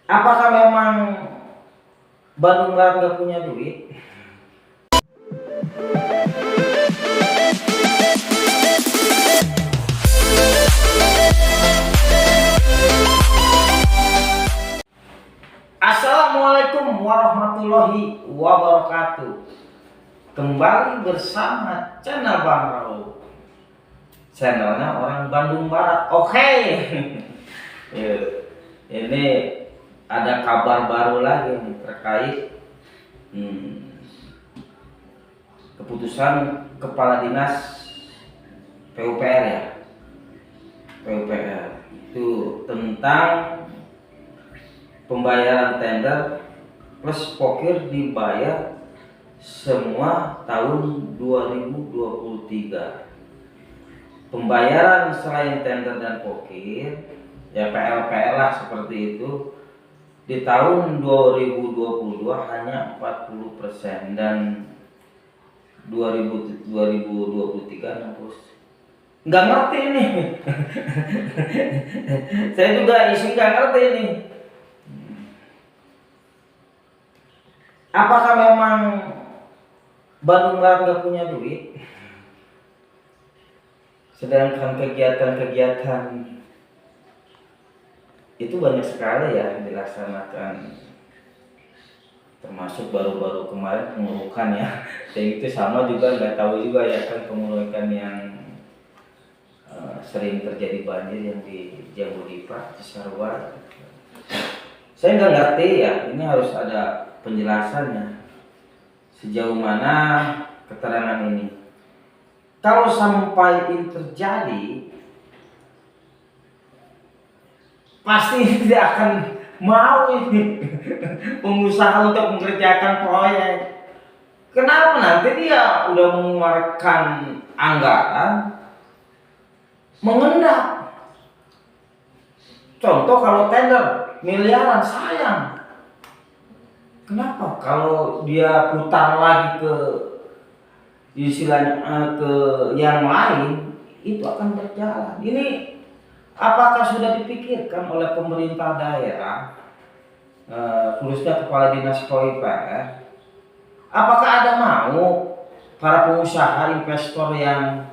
Apakah memang Bandung Barat nggak punya duit? Assalamualaikum warahmatullahi wabarakatuh. Kembali bersama channel Bang Raul, channelnya orang Bandung Barat. Oke. Ini ada kabar baru lagi nih terkait keputusan Kepala Dinas PUPR ya. PUPR itu tentang pembayaran tender plus pokir dibayar semua tahun 2023. Pembayaran selain tender dan pokir ya PLPL lah seperti itu di tahun 2022 hanya 40% dan 2023 60%. Nggak ngerti nih. Saya juga nggak ngerti nih. Apakah memang Bandung Barat nggak punya duit? Sedangkan kegiatan-kegiatan itu banyak sekali ya dilaksanakan, termasuk baru-baru kemarin pengurukan ya. Dan itu sama juga nggak tahu juga ya kan, pengurukan yang sering terjadi banjir yang di Jambudipa, Cisarua. Saya nggak ngerti ya, ini harus ada penjelasannya sejauh mana keterangan ini. Kalau sampai ini terjadi, pasti tidak akan mau ini pengusaha untuk mengerjakan proyek. Kenapa? Nanti dia udah mengeluarkan anggaran mengendap. Contoh kalau tender miliaran, sayang. Kenapa? Kalau dia putar lagi ke istilahnya ke yang lain, itu akan berjalan. Ini apakah sudah dipikirkan oleh pemerintah daerah, khususnya Kepala Dinas PUPR? Apakah ada mau para pengusaha investor yang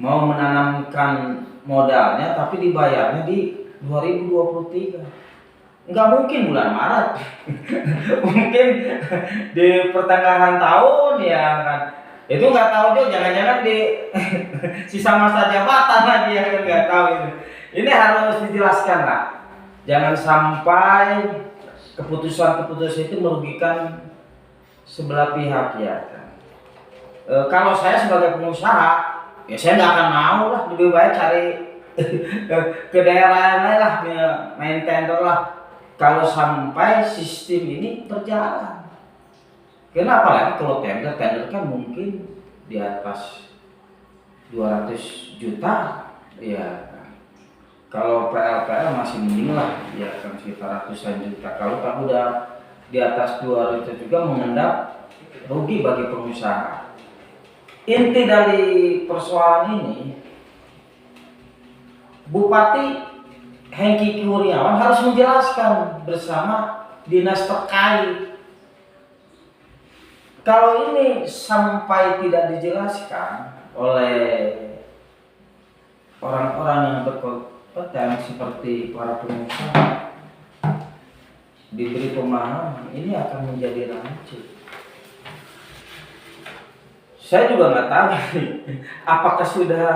mau menanamkan modalnya tapi dibayarnya di 2023? Nggak mungkin bulan Maret. Mungkin di pertengahan tahun ya kan. Itu nggak tahu juga, jangan-jangan di sisa masa jabatan lagi ya kan, nggak tahu itu. Ini harus dijelaskan lah. Jangan sampai keputusan-keputusan itu merugikan sebelah pihak ya kan. Kalau saya sebagai pengusaha, ya saya nggak akan mau lah, lebih baik cari ke daerah lain lah, main tender lah. Kalau sampai sistem ini berjalan. Kenapa lagi kalau tender kan mungkin di atas 200 juta ya. Kalau PLPL masih mending lah, ya kan sekitar ratusan juta. Kalau udah di atas 200 juga mengendap, rugi bagi pengusaha. Inti dari persoalan ini, Bupati Hengki Kurniawan harus menjelaskan bersama dinas terkait. Kalau ini sampai tidak dijelaskan oleh orang-orang yang berkompeten seperti para pengusaha, diberi pemahaman, ini akan menjadi rancu. Saya juga nggak tahu apakah sudah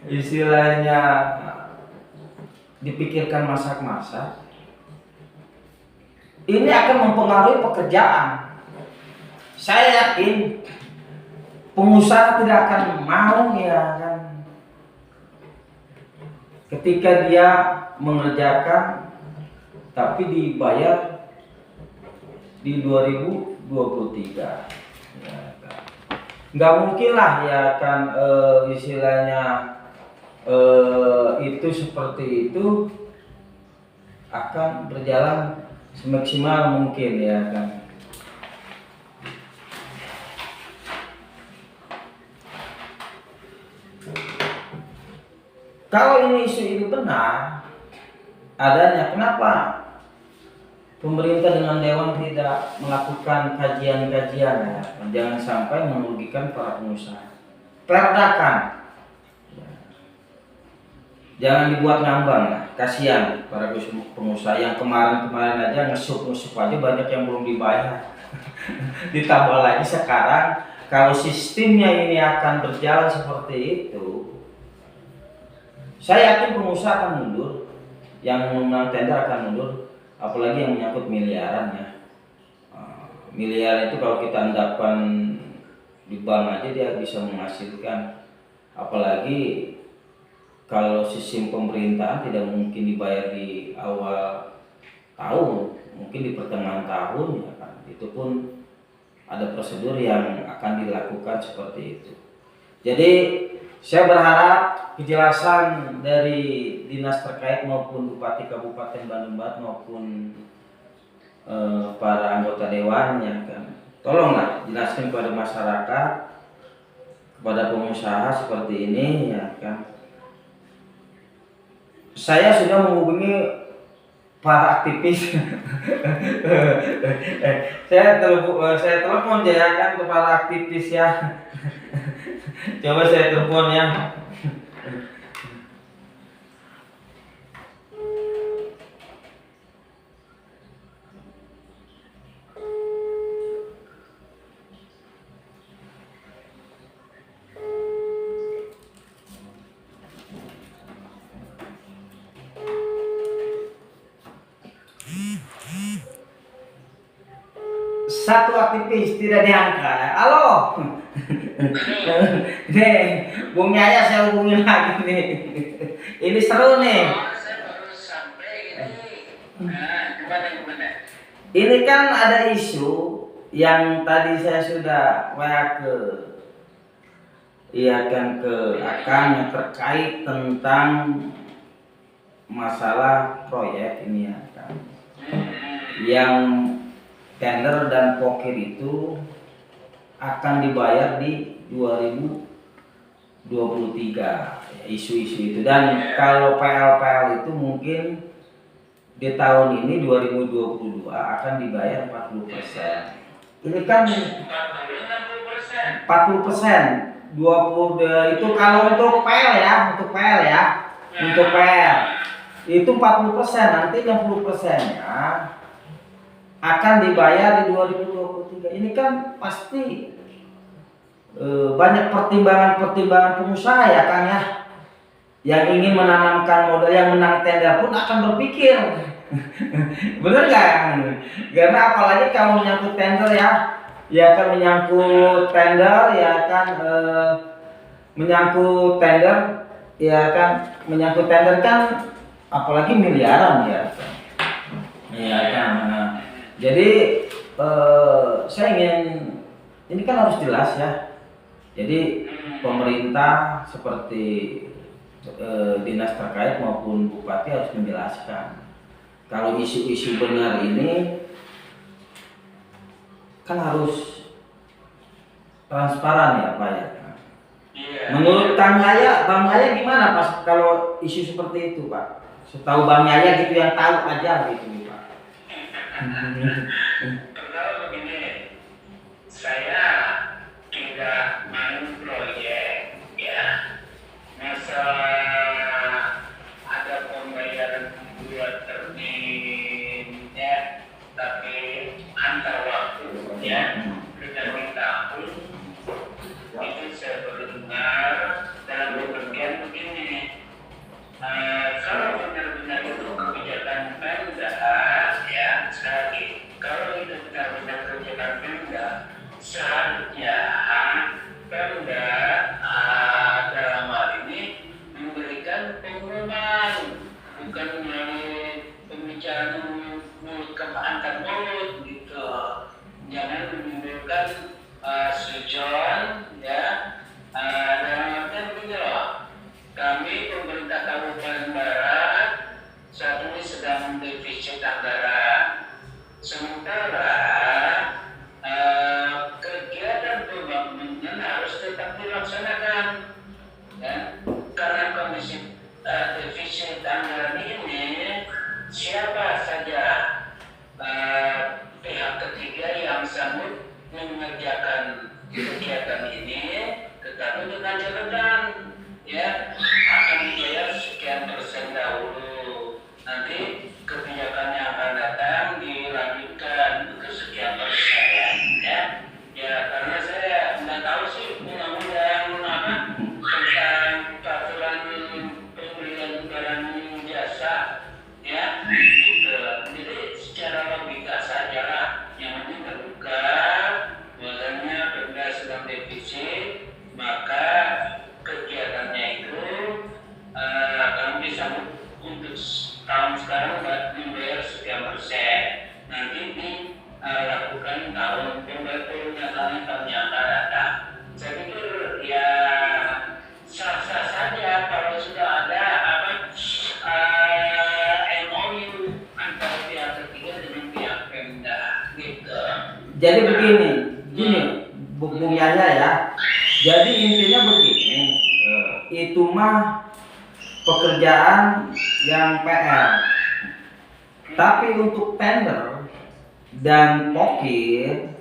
istilahnya dipikirkan masak-masak. Ini akan mempengaruhi pekerjaan. Saya yakin pengusaha tidak akan mau ya kan, ketika dia mengerjakan tapi dibayar di 2023 ya kan. Nggak mungkin lah ya kan, istilahnya itu seperti itu akan berjalan semaksimal mungkin ya kan. Kalau ini isu itu benar adanya, kenapa pemerintah dengan dewan tidak melakukan kajian-kajian ya, jangan sampai merugikan para pengusaha. Perdakan, jangan dibuat ngambang lah, kasihan para pengusaha yang kemarin-kemarin aja ngesup aja banyak yang belum dibayar. Ditambah lagi sekarang kalau sistemnya ini akan berjalan seperti itu, saya yakin pengusaha akan mundur, yang menang tender akan mundur, apalagi yang menyangkut miliaran ya. Miliar itu kalau kita endapkan di bank aja dia bisa menghasilkan, apalagi kalau sistem pemerintahan tidak mungkin dibayar di awal tahun, mungkin di pertengahan tahun ya kan. Itu pun ada prosedur yang akan dilakukan seperti itu. Jadi saya berharap kejelasan dari dinas terkait maupun Bupati Kabupaten Bandung Barat maupun para anggota dewannya kan, tolonglah jelaskan kepada masyarakat, kepada pengusaha seperti ini ya kan. Saya sudah menghubungi para aktivis. saya telepon ya kan ke para aktivis ya. Coba saya telepon ya. Satu aktivis tidak diangkat. Halo. Nih, Bung Yaya saya hubungin lagi nih. Ini seru nih. Saya baru sampai ini. Nah, gimana? Ini kan ada isu yang tadi saya sudah WA ke akan yang terkait tentang masalah proyek ini ya kan. Yang tender dan pokir itu akan dibayar di 2023, isu-isu itu. Dan kalau PL itu mungkin di tahun ini 2022 akan dibayar 40%. Ini kan 40%, 20 itu kalau untuk PL ya, untuk PL itu 40%, nanti 60%-nya akan dibayar di 2023. Ini kan pasti banyak pertimbangan pengusaha ya Kang ya, yang ingin menanamkan modal, yang menang tender pun akan berpikir. Bener nggak? Karena apalagi kalau menyangkut tender ya kan menyangkut tender kan apalagi miliaran ya kan. Jadi saya ingin, ini kan harus jelas ya. Jadi pemerintah seperti dinas terkait maupun bupati harus menjelaskan. Kalau isu-isu benar ini kan harus transparan ya Pak ya. Menurut Bang Yaya gimana pas kalau isu seperti itu Pak? Setahu Bang Yaya gitu, yang tahu aja gitu nih Pak. Kalau begini, saya tidak main proyek ya. Masalah ada pembayaran dua terminnya, tapi antar waktu ya, dari tahun itu saya berdengar dalam pengertian begini. Kalau benar-benar itu kebijakan Pemda ya, sekali kalau itu benar-benar kebijakan Pemda, seharusnya Pemda dalam hal ini memberikan pengumuman, bukan melalui pembicaraan mulut ke antar mulut gitu. Jangan menimbulkan sujon ya. Dalam artian begini loh, kami pemerintah Kabupaten Barat saat ini sedang defisit anggaran. Sementara kegiatan pembangunan harus tetap dilaksanakan. Ya. Karena kondisi defisit anggaran ini, siapa saja Jadi begini, gini, Bung Yahya ya. Jadi intinya begini, itu mah pekerjaan yang PR. Tapi untuk tender dan pokir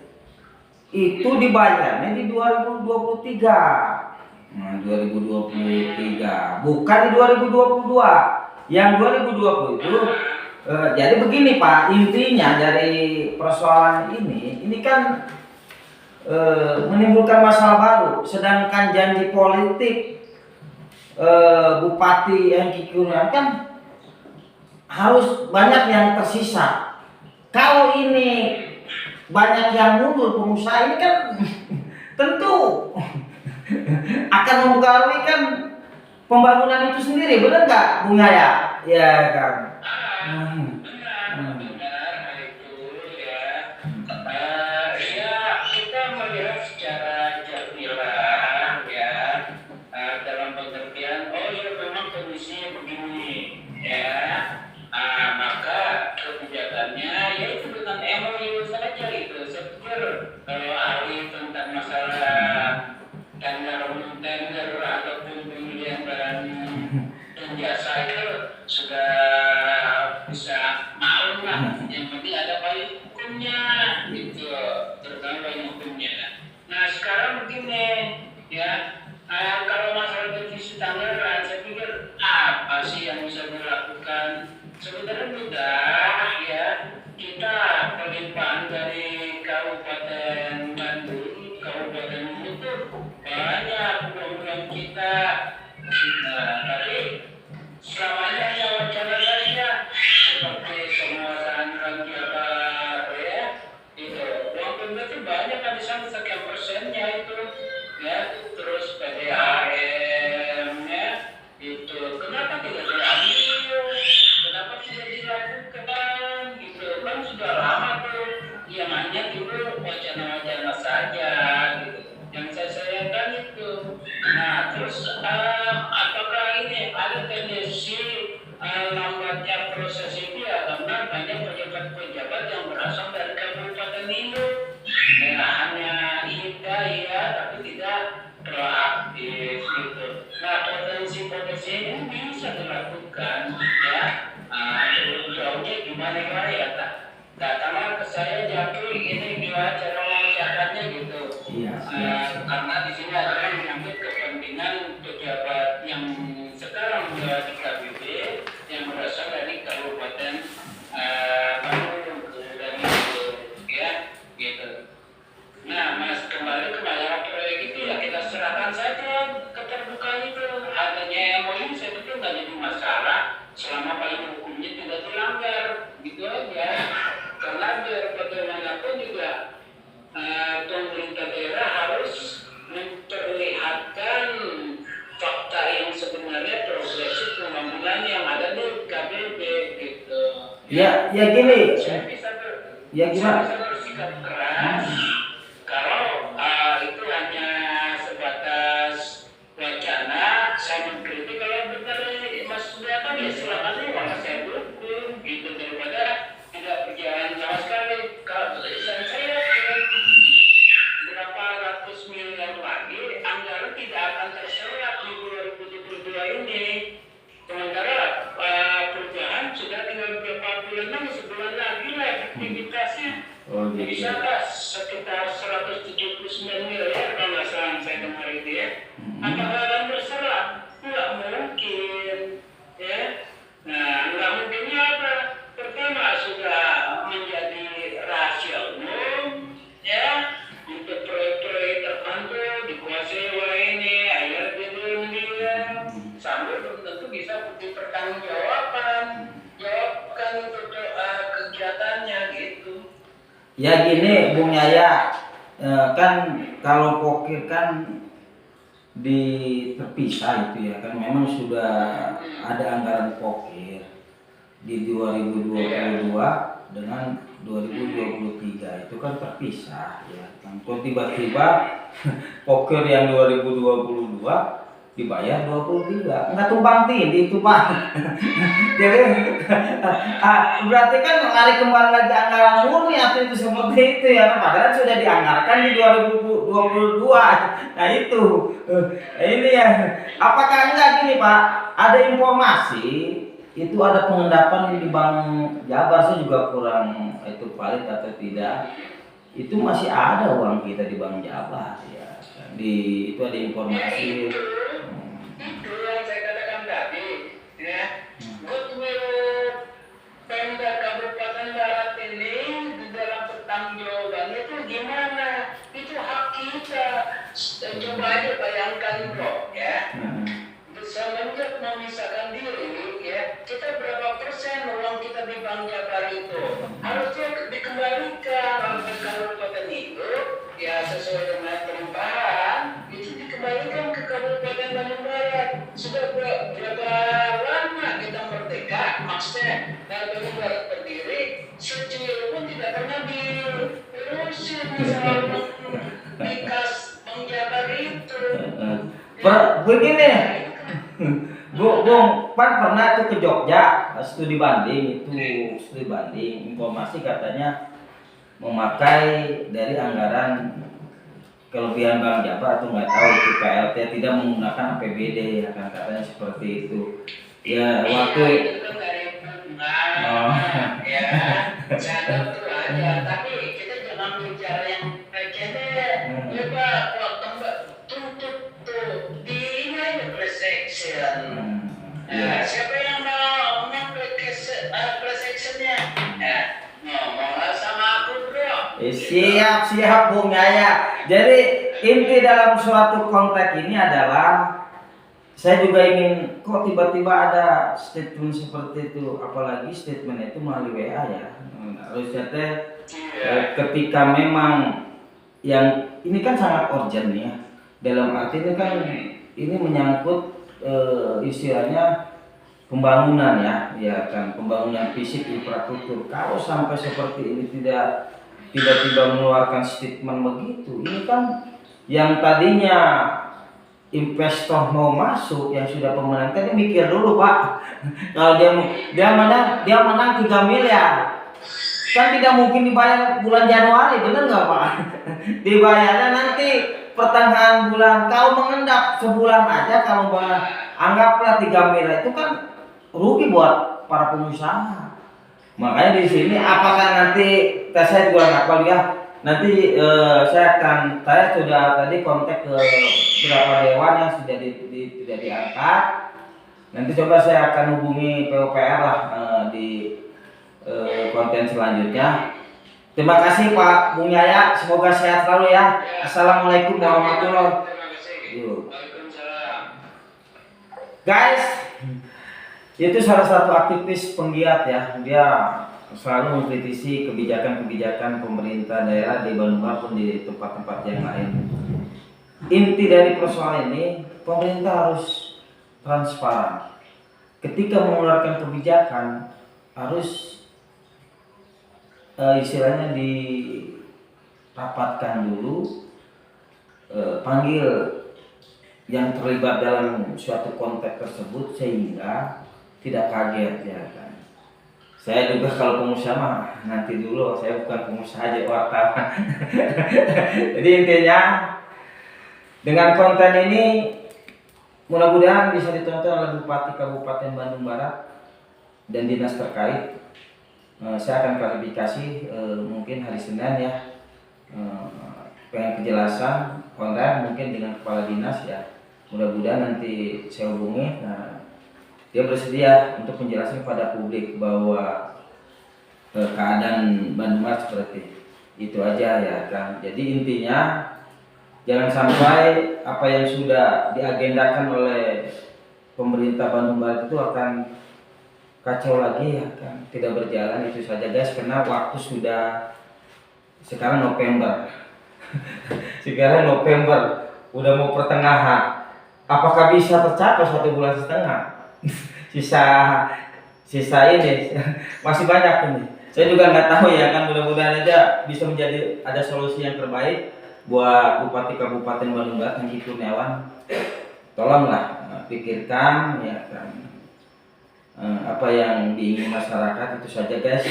itu dibayarnya di 2023. Nah, 2023, bukan di 2022. Yang 2020 itu jadi begini Pak, intinya dari persoalan ini kan menimbulkan masalah baru. Sedangkan janji politik Bupati Hengki Kurniawan kan harus banyak yang tersisa. Kalau ini banyak yang mundur, pengusaha ini kan tentu akan mempengaruhi kan pembangunan itu sendiri, benar nggak Bung Yaya? Ya kan. Benar itu ya. Ya kita melihat secara jamilah ya, dalam pengertian oh ya memang kondisinya begini ya. Maka kebijakannya yaitu dengan MOU saja itu. Saya pikir kalau ahli tentang masalah tender ataupun pembelian barang dan jasa itu sudah bisa maklum lah. Yang penting ada payung hukumnya gitu, terutama payung hukumnya. Nah sekarang begini ya, kalau masalah defisit anggaran saya pikir apa sih yang bisa dilakukan? Sebenarnya mudah ya, kita pelimpahan dari Kabupaten Bandung, Kabupaten Bogor banyak program kita. Nah, tapi selamanya hanya wacana saja, seperti penguasaan rakyat ya, itu uang pemerintah itu banyak kan di sana sekian persennya itu ya, terus PDAM ya, itu kenapa tidak diambil, kenapa tidak dilakukan gitu kan, sudah lama tuh yang hanya dulu wacana-wacana saja gitu yang saya sayangkan itu. Nah terus apakah ini ada tendensi lambatnya proses itu ya karena banyak pejabat-pejabat yang berasal dari kabupaten itu hanya ya tapi tidak proaktif gitu. Nah potensi-potensi ini bisa dilakukan ya. Jauhnya gimana ya tak datanglah ke saya Jaki ini gimana cara mengucapkannya gitu. Karena di sini adalah menyangkut kepentingan pejabat yang sekarang berada di KBP yang berasal dari Kabupaten Bandung dan itu ya gitu. Nah Mas kembali ke masalah proyek itu ya kita serahkan saja keterbukaan itu. Adanya MOU saya pikir nggak jadi masalah selama payung hukumnya tidak dilanggar gitu aja. Karena biar bagaimanapun juga pemerintah daerah harus memperlihatkan fakta yang sebenarnya progresif pembangunan yang ada di KBB gitu. Ya gini. Saya bisa gimana? bersikap keras kalau itu hanya sebatas wacana. Saya mengkritik kalau benar Mas Suryatman ya silakan aja saya dukung gitu daripada tidak berjalan sama sekali. Kalau saya berapa ratus miliar lagi anggaran tidak akan terserap di 2022 ini. Sementara perubahan sudah tinggal beberapa bulan lagi, sebulan lagi lah aktivitasnya. Bisakah sekitar 179 miliar kalau nggak salah saya dengar itu ya. Apakah akan terserap? Nggak mungkin ya. Nah nggak mungkinnya apa? Pertama sudah menjadi rahasia umum ya, untuk proyek-proyek tertentu dikuasai oleh ini akhirnya dia sambil belum tentu bisa dipertanggungjawabkan untuk kegiatannya gitu. Ya gini Bung Yaya, kan kalau pokir kan terpisah itu ya kan, memang sudah ada anggaran pokir di 2022 dengan 2023 itu kan terpisah ya kan. Kok tiba-tiba pokir yang 2022 dibayar 23, nggak tumpang tindih itu Pak. Jadi berarti kan lari kembali lagi anggaran murni atau itu seperti itu ya, padahal sudah dianggarkan di 2022. Nah itu ini ya, apakah enggak gini Pak, ada informasi itu ada pengendapan di Bank Jabar, saya juga kurang itu valid atau tidak, itu masih ada uang kita di Bank Jabar ya, itu ada informasi. Itu yang saya katakan tadi, ya. Goodwill Pemda Kabupaten Barat ini di dalam pertanggungjawaban itu gimana? Itu hak kita. Coba aja bayangkan bro, ya. Semenjak memisahkan diri, ya, kita berapa persen uang kita di Bank Jabar itu harusnya dikembalikan oleh kabupaten itu, ya sesuai dengan perubahan itu dikembalikan ke Kabupaten Bandung Barat. Sudah berapa lama kita merdeka, maksudnya Bandung Barat berdiri, secuil pun tidak pernah diurusin masalah di kas Bank Jabar itu. Begini, Pan pernah itu ke Jogja, studi banding informasi katanya memakai dari anggaran kelebihan Bank Jabar atau nggak tahu itu KLT, tidak menggunakan APBD ya kan, katanya seperti itu ya waktu ya saya tahu aja, tapi kita jangan bicara yang receh deh. Coba tuntut tuh di ini class action. Siapa yang mau class actionnya? Ngomong sama aku bro. Siap Bung Yaya. Jadi inti dalam suatu konteks ini adalah saya juga ingin, kok tiba-tiba ada statement seperti itu, apalagi statement itu melalui WA ya. Harusnya ketika memang yang ini kan sangat urgent ya, dalam arti ini kan ini menyangkut istilahnya pembangunan ya kan, pembangunan fisik infrastruktur. Kalau sampai seperti ini tidak tiba-tiba mengeluarkan statement begitu, ini kan yang tadinya investor mau masuk yang sudah pemenang tadi mikir dulu Pak. Kalau dia menang 3 miliar kan tidak mungkin dibayar bulan Januari, benar nggak Pak? Dibayarnya nanti pertengahan bulan. Kalau mengendap sebulan aja, kalau anggaplah 3 miliar itu kan rugi buat para pengusaha. Makanya di sini apakah nanti saya juga nggak tahu ya. Nanti saya sudah tadi kontak ke beberapa dewan yang sudah tidak diangkat. Nanti coba saya akan hubungi PUPR lah di konten selanjutnya. Terima kasih Pak Bung Yaya, semoga sehat selalu ya. Assalamualaikum warahmatullahi wabarakatuh. Guys, itu salah satu aktivis penggiat ya, dia selalu mengkritisi kebijakan-kebijakan pemerintah daerah di Bandung maupun di tempat-tempat yang lain. Inti dari persoalan ini, pemerintah harus transparan. Ketika mengeluarkan kebijakan harus istilahnya dirapatkan dulu, panggil yang terlibat dalam suatu konteks tersebut sehingga tidak kaget ya kan. Saya juga kalau pengusaha mah nanti dulu, saya bukan pengusaha aja, wartawan. Jadi intinya dengan konten ini mudah-mudahan bisa ditonton oleh Bupati Kabupaten Bandung Barat dan dinas terkait. Saya akan klarifikasi mungkin hari Senin ya, pengen kejelasan konten mungkin dengan kepala dinas ya. Mudah-mudahan nanti saya hubungi, dia bersedia untuk menjelaskan pada publik bahwa keadaan Bandung Barat seperti itu aja ya kan. Jadi intinya jangan sampai apa yang sudah diagendakan oleh pemerintah Bandung Barat itu akan kacau lagi ya kan, tidak berjalan. Itu saja guys, karena waktu sudah sekarang November. Sekarang November udah mau pertengahan, apakah bisa tercapai 1,5 bulan? sisa ini masih banyak ini, saya juga nggak tahu ya kan. Mudah-mudahan aja bisa menjadi ada solusi yang terbaik buat Bupati Kabupaten Bandung Barat Hengki Kurniawan. tolonglah pikirkan ya kan, apa yang diingin masyarakat. Itu saja guys.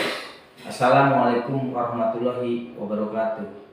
Assalamualaikum warahmatullahi wabarakatuh.